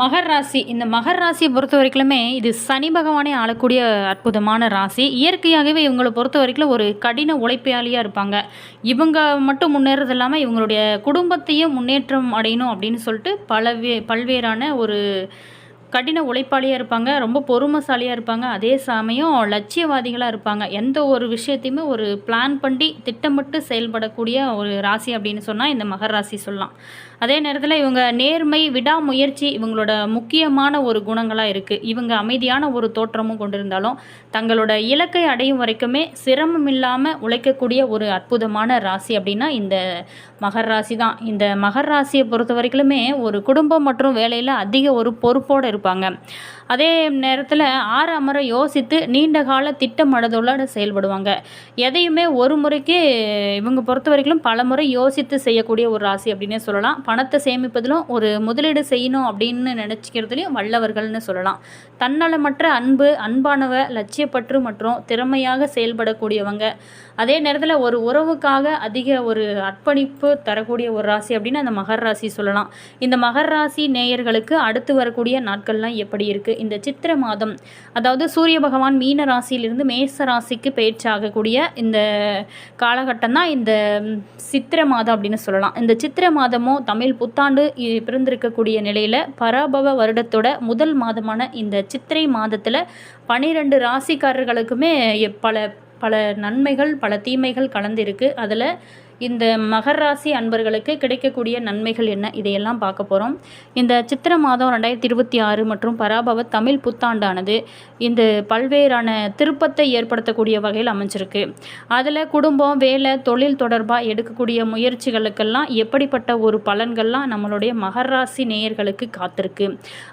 மகர் ராசி. இந்த மகர் ராசியை பொறுத்த வரைக்குமே இது சனி பகவானே ஆளக்கூடிய அற்புதமான ராசி. இயற்கையாகவே இவங்களை பொறுத்த வரைக்கும் ஒரு கடின உழைப்பாளியாக இருப்பாங்க. இவங்க மட்டும் முன்னேறது இல்லாமல் இவங்களுடைய குடும்பத்தையும் முன்னேற்றம் அடையணும் அப்படின்னு சொல்லிட்டு பல்வேறான ஒரு கடின உழைப்பாளியாக இருப்பாங்க. ரொம்ப பொறுமைசாலியாக இருப்பாங்க. அதே சமயம் லட்சியவாதிகளாக இருப்பாங்க. எந்த ஒரு விஷயத்தையுமே ஒரு பிளான் பண்ணி திட்டமிட்டு செயல்படக்கூடிய ஒரு ராசி அப்படின்னு சொன்னால் இந்த மகர ராசி சொல்லலாம். அதே நேரத்தில் இவங்க நேர்மை, விடாமுயற்சி இவங்களோட முக்கியமான ஒரு குணங்களாக இருக்குது. இவங்க அமைதியான ஒரு தோற்றமும் கொண்டிருந்தாலும் தங்களோட இலக்கை அடையும் வரைக்குமே சிரமம் இல்லாமல் உழைக்கக்கூடிய ஒரு அற்புதமான ராசி அப்படின்னா இந்த மகர ராசி தான். இந்த மகர ராசியை பொறுத்த வரைக்குமே ஒரு குடும்பம் மற்றும் வேலையில் அதிக ஒரு பொறுப்போடு இருப்பாங்க. அதே நேரத்தில் அமர யோசித்து நீண்ட கால திட்டமிடுதலோடு செயல்படுவாங்க. எதையுமே ஒரு முறைக்கே இவங்க பொறுத்த வரைக்கும் பல முறை யோசித்து செய்யக்கூடிய ஒரு ராசி அப்படின்னே சொல்லலாம். பணத்தை சேமிப்பதிலும் ஒரு முதலீடு செய்யணும் அப்படின்னு நினச்சிக்கிறதுலையும் வல்லவர்கள்னு சொல்லலாம். தன்னலமற்ற அன்பானவ, லட்சியப்பற்று மற்றும் திறமையாக செயல்படக்கூடியவங்க. அதே நேரத்தில் ஒரு உறவுக்காக அதிக ஒரு அர்ப்பணிப்பு தரக்கூடிய ஒரு ராசி அப்படின்னு அந்த மகர ராசி சொல்லலாம். இந்த மகர ராசி நேயர்களுக்கு அடுத்து வரக்கூடிய நாட்கள்லாம் எப்படி இருக்குது? இந்த சித்திரை மாதம், அதாவது சூரிய பகவான் மீன ராசியிலிருந்து மேச ராசிக்கு பயிற்சியாகக்கூடிய இந்த காலகட்டம் தான் இந்த சித்திரை மாதம் அப்படின்னு சொல்லலாம். இந்த சித்திரை மாதமும் தமிழ் புத்தாண்டு பிறந்திருக்கக்கூடிய நிலையில் பராபவ வருடத்தோட முதல் மாதமான இந்த சித்திரை மாதத்தில் 12 ராசிக்காரர்களுக்குமே பல நன்மைகள், பல தீமைகள் கலந்திருக்கு. அதில் இந்த மகர ராசி அன்பர்களுக்கு கிடைக்கக்கூடிய நன்மைகள் என்ன, இதையெல்லாம் பார்க்க போகிறோம். இந்த சித்திரை மாதம் 2026 மற்றும் பராபவ தமிழ் புத்தாண்டானது இந்த பல்வேறான திருப்பத்தை ஏற்படுத்தக்கூடிய வகையில் அமைஞ்சிருக்கு. அதில் குடும்பம், வேலை, தொழில் தொடர்பாக எடுக்கக்கூடிய முயற்சிகளுக்கெல்லாம் எப்படிப்பட்ட ஒரு பலன்கள்லாம் நம்மளுடைய மகர ராசி நேயர்களுக்கு காத்திருக்கு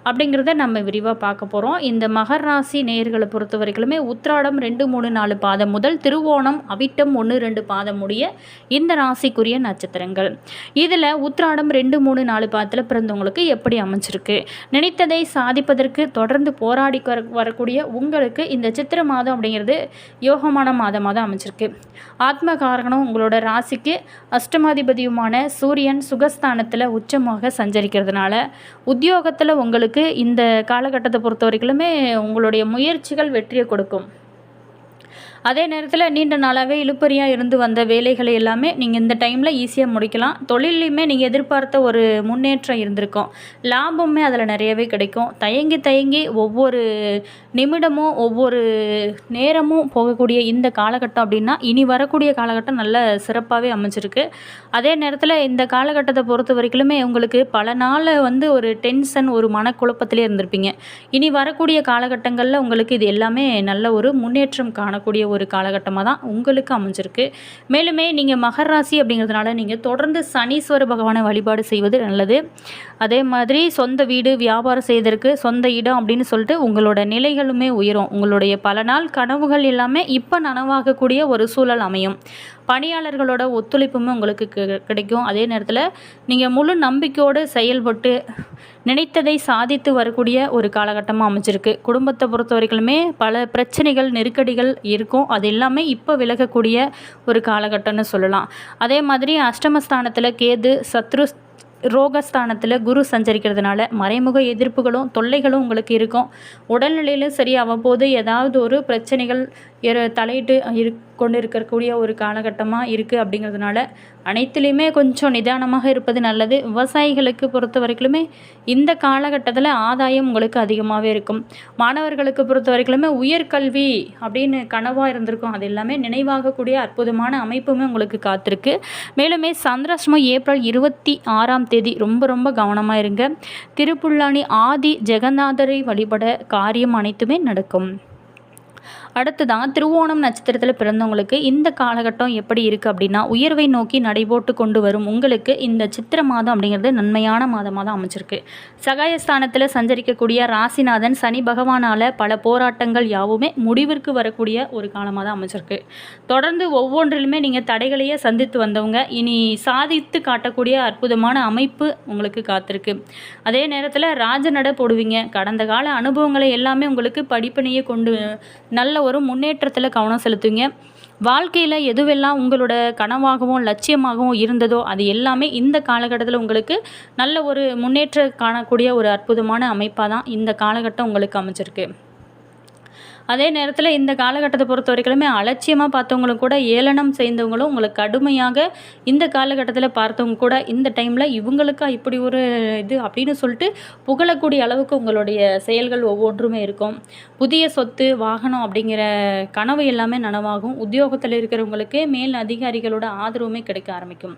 அப்படிங்கிறத நம்ம விரிவாக பார்க்க போகிறோம். இந்த மகர ராசி நேயர்களை பொறுத்த வரைக்குமே உத்திராடம் 2, 3, 4 பாதம் முதல் திருவோணம், அவிட்டம் 1, 2 பாதம் முடிய இந்த ராசிக்குரிய நட்சத்திரங்கள். இதில் உத்திராடம் 2, 3, 4 பாதத்தில் பிறந்தவங்களுக்கு எப்படி அமைஞ்சிருக்கு? நினைத்ததை சாதிப்பதற்கு தொடர்ந்து போராடி வரக்கூடிய உங்களுக்கு இந்த சித்திரை மாதம் அப்படிங்கிறது யோகமான மாதமாக தான் அமைஞ்சிருக்கு. ஆத்ம காரணம் உங்களோட ராசிக்கு அஷ்டமாதிபதியுமான சூரியன் சுகஸ்தானத்தில் உச்சமாக சஞ்சரிக்கிறதுனால உத்தியோகத்தில் உங்களுக்கு இந்த காலகட்டத்தை பொறுத்த வரைக்குமே உங்களுடைய முயற்சிகள் வெற்றியை கொடுக்கும். அதே நேரத்தில் நீண்ட நாளாகவே இழுபறியாக இருந்து வந்த வேலைகளை எல்லாமே நீங்கள் இந்த டைமில் ஈஸியாக முடிக்கலாம். தொழிலையுமே நீங்கள் எதிர்பார்த்த ஒரு முன்னேற்றம் இருந்திருக்கும். லாபமே அதில் நிறையவே கிடைக்கும். தயங்கி ஒவ்வொரு நிமிடமும் ஒவ்வொரு நேரமும் போகக்கூடிய இந்த காலகட்டம் அப்படின்னா இனி வரக்கூடிய காலகட்டம் நல்ல சிறப்பாகவே அமைஞ்சிருக்கு. அதே நேரத்தில் இந்த காலகட்டத்தை பொறுத்த வரைக்குமே உங்களுக்கு பல நாள் ஒரு டென்ஷன், ஒரு மனக்குழப்பத்திலே இருந்திருப்பீங்க. இனி வரக்கூடிய காலகட்டங்களில் உங்களுக்கு இது எல்லாமே நல்ல ஒரு முன்னேற்றம் காணக்கூடிய ஒரு காலகட்டமாக தான் உங்களுக்கு அமைஞ்சிருக்கு. மேலுமே நீங்கள் மகர ராசி அப்படிங்கிறதுனால நீங்கள் தொடர்ந்து சனீஸ்வர பகவானை வழிபாடு செய்வது நல்லது. அதே மாதிரி சொந்த வீடு, வியாபாரம் செய்வதற்கு சொந்த இடம் அப்படின்னு சொல்லிட்டு உங்களோட நிலைகளுமே உயரும். உங்களுடைய பல நாள் கனவுகள் எல்லாமே இப்போ நனவாகக்கூடிய ஒரு சூழல் அமையும். பணியாளர்களோட ஒத்துழைப்புமே உங்களுக்கு கிடைக்கும். அதே நேரத்தில் நீங்கள் முழு நம்பிக்கையோடு செயல்பட்டு நினைத்ததை சாதித்து வரக்கூடிய ஒரு காலகட்டமாக அமைஞ்சிருக்கு. குடும்பத்தை பொறுத்த வரைக்குமே பல பிரச்சனைகள், நெருக்கடிகள் இருக்கும். அது எல்லாமே இப்போ விலகக்கூடிய ஒரு காலகட்டம்னு சொல்லலாம். அதே மாதிரி அஷ்டமஸ்தானத்தில் கேது, ரோகஸ்தானத்தில் குரு சஞ்சரிக்கிறதுனால மறைமுக எதிர்ப்புகளும் தொல்லைகளும் உங்களுக்கு இருக்கும். உடல்நிலையிலும் சரி அவ்வப்போது ஏதாவது ஒரு பிரச்சனைகள் தலையிட்டு கொண்டு இருக்கக்கூடிய ஒரு காலகட்டமாக இருக்குது. அப்படிங்கிறதுனால அனைத்துலேயுமே கொஞ்சம் நிதானமாக இருப்பது நல்லது. விவசாயிகளுக்கு பொறுத்த வரைக்குமே இந்த காலகட்டத்தில் ஆதாயம் உங்களுக்கு அதிகமாகவே இருக்கும். மாணவர்களுக்கு பொறுத்த வரைக்குமே உயர்கல்வி அப்படின்னு கனவாக இருந்திருக்கும். அது எல்லாமே நினைவாகக்கூடிய அற்புதமான அமைப்புமே உங்களுக்கு காத்திருக்கு. மேலுமே சந்திராஷ்டமம் ஏப்ரல் 26 ரொம்ப கவனமாக இருங்க. திருப்புல்லானி ஆதி ஜெகநாதரை வழிபட காரியம் அனைத்துமே நடக்கும். அடுத்ததான் திருவோணம் நட்சத்திரத்தில் பிறந்தவங்களுக்கு இந்த காலகட்டம் எப்படி இருக்குது அப்படின்னா உயர்வை நோக்கி நடைபோட்டு கொண்டு வரும் உங்களுக்கு இந்த சித்திரை மாதம் அப்படிங்கிறது நன்மையான மாதமாக தான் அமைச்சிருக்கு. சகாயஸ்தானத்தில் சஞ்சரிக்கக்கூடிய ராசிநாதன் சனி பகவானால் பல போராட்டங்கள் யாவுமே முடிவிற்கு வரக்கூடிய ஒரு காலமாக தான் அமைச்சிருக்கு. தொடர்ந்து ஒவ்வொன்றிலுமே நீங்கள் தடைகளையே சந்தித்து வந்தவங்க இனி சாதித்து காட்டக்கூடிய அற்புதமான அமைப்பு உங்களுக்கு காத்திருக்கு. அதே நேரத்தில் ராஜநடை போடுவீங்க. கடந்த கால அனுபவங்களை எல்லாமே உங்களுக்கு படிப்பினையே கொண்டு நல்ல ஒரு முன்னேற்றத்தில் கவனம் செலுத்துவீங்க. வாழ்க்கையில் எதுவெல்லாம் உங்களோட கனவாகவும் லட்சியமாகவும் இருந்ததோ அது எல்லாமே இந்த காலகட்டத்தில் உங்களுக்கு நல்ல ஒரு முன்னேற்றம் காணக்கூடிய ஒரு அற்புதமான அமைப்பாக தான் இந்த காலகட்டம் உங்களுக்கு அமைஞ்சிருக்கு. அதே நேரத்தில் இந்த காலகட்டத்தை பொறுத்த வரைக்குமே அலட்சியமாக பார்த்தவங்களும் கூட ஏளனம் செய்தவங்களும் உங்களுக்கு கடுமையாக இந்த காலகட்டத்தில் பார்த்தவங்க கூட இந்த டைமில் இவங்களுக்கா இப்படி ஒரு இது அப்படின்னு சொல்லிட்டு புகழக்கூடிய அளவுக்கு உங்களுடைய செயல்கள் ஒவ்வொன்றுமே இருக்கும். புதிய சொத்து வாகனம் அப்படிங்கிற கனவு எல்லாமே நனவாகும். உத்தியோகத்தில் இருக்கிறவங்களுக்கு மேல் அதிகாரிகளோட ஆதரவுமே கிடைக்க ஆரம்பிக்கும்.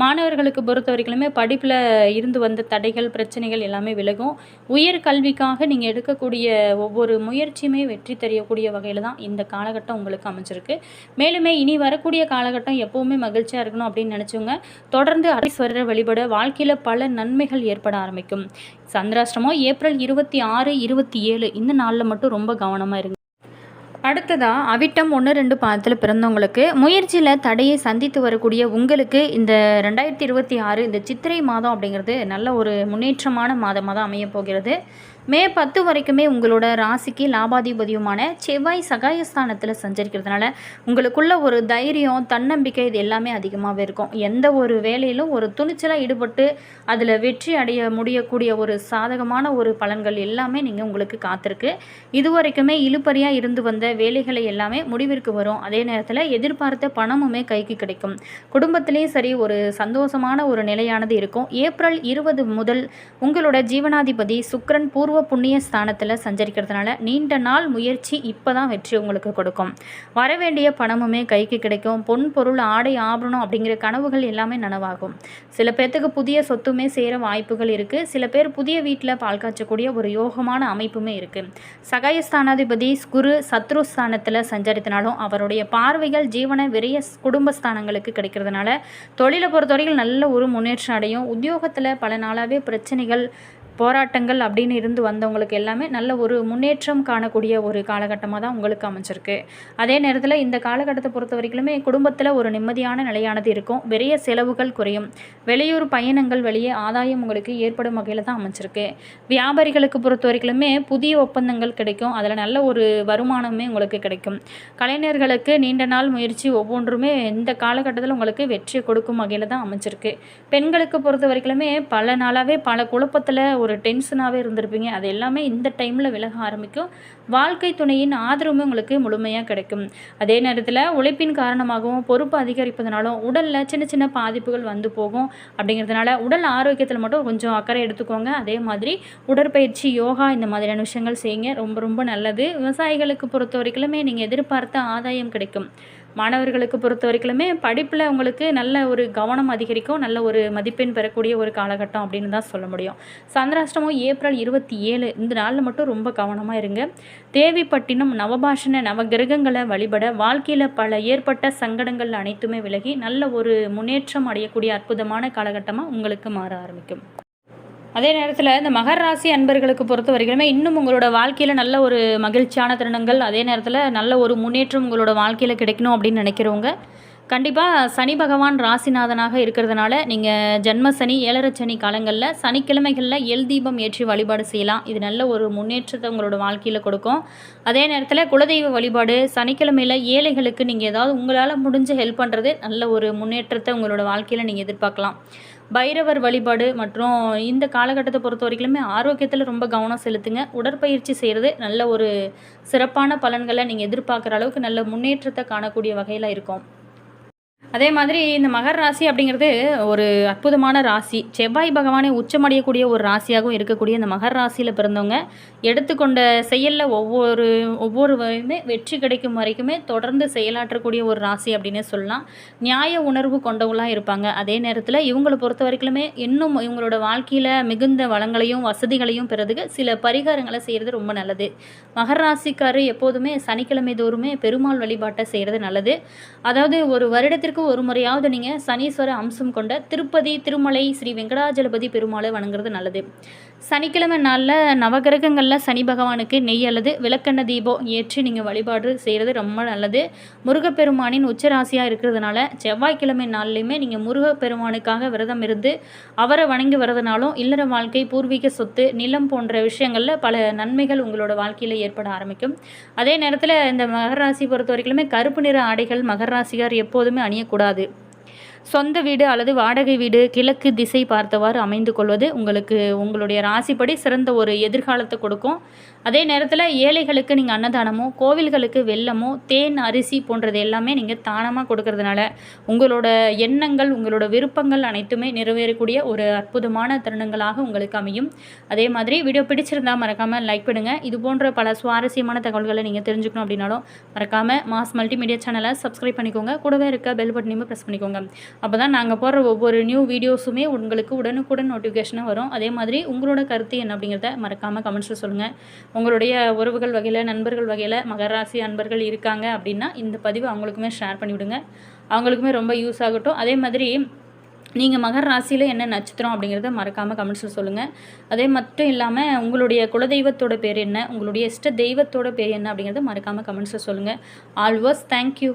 மாணவர்களுக்கு பொறுத்த வரைக்குமே படிப்பில் இருந்து வந்த தடைகள் பிரச்சனைகள் எல்லாமே விலகும். உயர் கல்விக்காக நீங்கள் எடுக்கக்கூடிய ஒவ்வொரு முயற்சியுமே வெற்றி தெரியக்கூடிய வகையில் தான் இந்த காலகட்டம் உங்களுக்கு அமைஞ்சிருக்கு. மேலுமே இனி வரக்கூடிய காலகட்டம் எப்போவுமே மகிழ்ச்சியாக இருக்கணும் அப்படின்னு நினச்சவங்க தொடர்ந்து அடீஸ்வரரை வழிபட வாழ்க்கையில் பல நன்மைகள் ஏற்பட ஆரம்பிக்கும். சந்திராஷ்டமம் ஏப்ரல் 26, 27 இந்த நாளில் மட்டும் ரொம்ப கவனமாக இருங்க. அடுத்ததாக அவிட்டம் 1, 2 பாதத்தில் பிறந்தவங்களுக்கு முயற்சியில் தடையை சந்தித்து வரக்கூடிய உங்களுக்கு இந்த 2026 இந்த சித்திரை மாதம் அப்படிங்கிறது நல்ல ஒரு முன்னேற்றமான மாதமாக தான் அமைய போகிறது. மே 10 வரைக்குமே உங்களோட ராசிக்கு லாபாதிபதியுமான செவ்வாய் சகாயஸ்தானத்தில் சஞ்சரிக்கிறதுனால உங்களுக்குள்ள ஒரு தைரியம் தன்னம்பிக்கை இது எல்லாமே அதிகமாகவே இருக்கும். எந்த ஒரு வேலையிலும் ஒரு துணிச்சலாக ஈடுபட்டு அதில் வெற்றி அடைய முடியக்கூடிய ஒரு சாதகமான ஒரு பலன்கள் எல்லாமே நீங்கள் உங்களுக்கு காத்திருக்கு. இதுவரைக்குமே இழுபறியாக இருந்து வந்த வேலைகளை எல்லாமே முடிவிற்கு வரும். அதே நேரத்தில் எதிர்பார்த்த பணமுமே கைக்கு கிடைக்கும். குடும்பத்திலேயும் சரி ஒரு சந்தோஷமான ஒரு நிலையானது இருக்கும். ஏப்ரல் 20 முதல் உங்களோட ஜீவனாதிபதி சுக்கிரன் பூர்வ புண்ணிய ஸ்தானத்தில் சஞ்சரிக்கிறதுனால நீண்ட நாள் முயற்சி இப்போ தான் வெற்றி உங்களுக்கு கொடுக்கும். வரவேண்டிய பணமுமே கைக்கு கிடைக்கும். பொன் பொருள் ஆடை ஆபரணம் அப்படிங்கிற கனவுகள் எல்லாமே நனவாகும். சில பேர்த்துக்கு புதிய சொத்துமே சேர வாய்ப்புகள் இருக்குது. சில பேர் புதிய வீட்டில் பால் காய்ச்சக்கூடிய ஒரு யோகமான அமைப்புமே இருக்குது. சகாயஸ்தானாதிபதி குரு சத்ருஸ்தானத்தில் சஞ்சரித்தனாலும் அவருடைய பார்வைகள் ஜீவன விரைய குடும்பஸ்தானங்களுக்கு கிடைக்கிறதுனால தொழிலை பொறுத்தவரைக்கும் நல்ல ஒரு முன்னேற்றம் அடையும். உத்தியோகத்தில் பல நாளாகவே பிரச்சனைகள் போராட்டங்கள் அப்படின்னு இருந்து வந்தவங்களுக்கு எல்லாமே நல்ல ஒரு முன்னேற்றம் காணக்கூடிய ஒரு காலகட்டமாக தான் உங்களுக்கு அமைஞ்சிருக்கு. அதே நேரத்தில் இந்த காலகட்டத்தை பொறுத்த வரைக்குமே குடும்பத்தில் ஒரு நிம்மதியான நிலையானது இருக்கும். விரைய செலவுகள் குறையும். வெளியூர் பயணங்கள் வழியே ஆதாயம் உங்களுக்கு ஏற்படும் வகையில் தான் அமைஞ்சிருக்கு. வியாபாரிகளுக்கு பொறுத்த வரைக்குமே புதிய ஒப்பந்தங்கள் கிடைக்கும். அதில் நல்ல ஒரு வருமானமே உங்களுக்கு கிடைக்கும். கலைஞர்களுக்கு நீண்ட நாள் முயற்சி ஒவ்வொன்றுமே இந்த காலகட்டத்தில் உங்களுக்கு வெற்றி கொடுக்கும் வகையில் தான் அமைஞ்சிருக்கு. பெண்களுக்கு பொறுத்த வரைக்குமே பல நாளாகவே பல குழப்பத்தில் ஒரு டென்ஷனாகவே இருந்திருப்பீங்க. அது எல்லாமே இந்த டைமில் விலக ஆரம்பிக்கும். வாழ்க்கை துணையின் ஆதரவுமே உங்களுக்கு முழுமையாக கிடைக்கும். அதே நேரத்தில் உழைப்பின் காரணமாகவும் பொறுப்பு அதிகரிப்பதனாலும் உடலில் சின்ன சின்ன பாதிப்புகள் வந்து போகும். அப்படிங்கிறதுனால உடல் ஆரோக்கியத்தில் மட்டும் கொஞ்சம் அக்கறை எடுத்துக்கோங்க. அதே மாதிரி உடற்பயிற்சி யோகா இந்த மாதிரியான விஷயங்கள் செய்யுங்க. ரொம்ப ரொம்ப நல்லது. விவசாயிகளுக்கு பொறுத்த வரைக்குமே நீங்கள் எதிர்பார்த்த ஆதாயம் கிடைக்கும். மாணவர்களுக்கு பொறுத்த வரைக்குமே படிப்பில் உங்களுக்கு நல்ல ஒரு கவனம் அதிகரிக்கும். நல்ல ஒரு மதிப்பெண் பெறக்கூடிய ஒரு காலகட்டம் அப்படின்னு தான் சொல்ல முடியும். சந்திராஷ்டமம் ஏப்ரல் 27 இந்த நாளில் மட்டும் ரொம்ப கவனமாக இருங்க. தேவிப்பட்டினம் நவபாஷண நவகிரகங்களை வழிபட வாழ்க்கையில் பல ஏற்பட்ட சங்கடங்கள் அனைத்துமே விலகி நல்ல ஒரு முன்னேற்றம் அடையக்கூடிய அற்புதமான காலகட்டமாக உங்களுக்கு மாற ஆரம்பிக்கும். அதே நேரத்தில் இந்த மகர ராசி அன்பர்களுக்கு பொறுத்த வரைக்குமே இன்னும் உங்களோட வாழ்க்கையில் நல்ல ஒரு மகிழ்ச்சியான தருணங்கள் அதே நேரத்தில் நல்ல ஒரு முன்னேற்றம் உங்களோட வாழ்க்கையில் கிடைக்கணும் அப்படின்னு நினைக்கிறவங்க கண்டிப்பாக சனி பகவான் ராசிநாதனாக இருக்கிறதுனால நீங்கள் ஜென்ம சனி 7.5 சனி காலங்களில் சனிக்கிழமைகளில் எல் தீபம் ஏற்றி வழிபாடு செய்யலாம். இது நல்ல ஒரு முன்னேற்றத்தை உங்களோட வாழ்க்கையில் கொடுக்கும். அதே நேரத்தில் குலதெய்வ வழிபாடு சனிக்கிழமையில் ஏழைகளுக்கு நீங்கள் ஏதாவது உங்களால் முடிஞ்ச ஹெல்ப் பண்ணுறது நல்ல ஒரு முன்னேற்றத்தை உங்களோட வாழ்க்கையில் நீங்கள் எதிர்பார்க்கலாம். பைரவர் வழிபாடு மற்றும் இந்த காலகட்டத்தை பொறுத்த வரைக்குமே ஆரோக்கியத்தில் ரொம்ப கவனம் செலுத்துங்க. உடற்பயிற்சி செய்கிறது நல்ல ஒரு சிறப்பான பலன்களை நீங்கள் எதிர்பார்க்குற அளவுக்கு நல்ல முன்னேற்றத்தை காணக்கூடிய வகையில் இருக்கும். அதே மாதிரி இந்த மகர ராசி அப்படிங்கிறது ஒரு அற்புதமான ராசி. செவ்வாய் பகவானை உச்சமடையக்கூடிய ஒரு ராசியாகவும் இருக்கக்கூடிய இந்த மகர ராசியில் பிறந்தவங்க எடுத்துக்கொண்ட செயலில் ஒவ்வொருவருமே வெற்றி கிடைக்கும் வரைக்குமே தொடர்ந்து செயலாற்றக்கூடிய ஒரு ராசி அப்படின்னு சொல்லலாம். நியாய உணர்வு கொண்டவங்களாக இருப்பாங்க. அதே நேரத்தில் இவங்களை பொறுத்த வரைக்குமே இன்னும் இவங்களோட வாழ்க்கையில் மிகுந்த வளங்களையும் வசதிகளையும் பெறதுக்கு சில பரிகாரங்களை செய்கிறது ரொம்ப நல்லது. மகர ராசிக்காரர் எப்போதுமே சனிக்கிழமை தோறுமே பெருமாள் வழிபாட்டை செய்கிறது நல்லது. அதாவது ஒரு வருடத்திற்கு ஒரு முறையாவது நீங்கள் சனீஸ்வர அம்சம் கொண்ட திருப்பதி திருமலை ஸ்ரீ வெங்கடாஜலபதி பெருமாளை வணங்குறது நல்லது. சனிக்கிழமை நாளில் நவகிரகங்களில் சனி பகவானுக்கு நெய் அல்லது விளக்கெண்ணெய் தீபம் ஏற்றி நீங்கள் வழிபாடு செய்கிறது ரொம்ப நல்லது. முருகப்பெருமானின் உச்சராசியாக இருக்கிறதுனால செவ்வாய்க்கிழமை நாள்லையுமே நீங்கள் முருகப்பெருமானுக்காக விரதம் இருந்து அவரை வணங்கி வரதுனாலும் இல்லற வாழ்க்கை, பூர்வீக சொத்து, நிலம் போன்ற விஷயங்களில் பல நன்மைகள் உங்களோட வாழ்க்கையில் ஏற்பட ஆரம்பிக்கும். அதே நேரத்தில் இந்த மகர ராசி பொறுத்த வரைக்குமே கருப்பு நிற ஆடைகள் மகர ராசிகார் எப்போதுமே அணியக்கூடாது. சொந்த வீடு அல்லது வாடகை வீடு கிழக்கு திசை பார்த்தவாறு அமைந்து கொள்வது உங்களுக்கு உங்களுடைய ராசிப்படி சிறந்த ஒரு எதிர்காலத்தை கொடுக்கும். அதே நேரத்தில் ஏழைகளுக்கு நீங்கள் அன்னதானமோ, கோவில்களுக்கு வெல்லமோ, தேன், அரிசி போன்றது எல்லாமே நீங்கள் தானமாக கொடுக்கறதுனால உங்களோட எண்ணங்கள், உங்களோட விருப்பங்கள் அனைத்துமே நிறைவேறக்கூடிய ஒரு அற்புதமான தருணங்களாக உங்களுக்கு அமையும். அதே மாதிரி வீடியோ பிடிச்சிருந்தால் மறக்காமல் லைக் பண்ணுங்கள். இது போன்ற பல சுவாரஸ்யமான தகவல்களை நீங்கள் தெரிஞ்சுக்கணும் அப்படின்னாலும் மறக்காமல் மாஸ் மல்டிமீடியா சேனலை சப்ஸ்கிரைப் பண்ணிக்கோங்க. கூடவே இருக்க பெல் பட்டனையும் ப்ரெஸ் பண்ணிக்கோங்க. அப்போ தான் நாங்கள் போடுற ஒவ்வொரு நியூ வீடியோஸுமே உங்களுக்கு உடனுக்குடன் நோட்டிஃபிகேஷனாக வரும். அதே மாதிரி உங்களோட கருத்து என்ன அப்படிங்கிறத மறக்காமல் கமெண்ட்ஸில் சொல்லுங்கள். உங்களுடைய உறவுகள் வகையில், நண்பர்கள் வகையில் மகர ராசி அன்பர்கள் இருக்காங்க அப்படின்னா இந்த பதிவு அவங்களுக்குமே ஷேர் பண்ணிவிடுங்க. அவங்களுக்குமே ரொம்ப யூஸ் ஆகட்டும். அதே மாதிரி நீங்கள் மகர ராசியில் என்ன நட்சத்திரம் அப்படிங்கிறத மறக்காமல் கமெண்ட்ஸில் சொல்லுங்கள். அதே மட்டும் இல்லாமல் உங்களுடைய குலதெய்வத்தோட பேர் என்ன, உங்களுடைய இஷ்ட தெய்வத்தோட பேர் என்ன அப்படிங்கிறத மறக்காமல் கமெண்ட்ஸில் சொல்லுங்கள். Always thank you.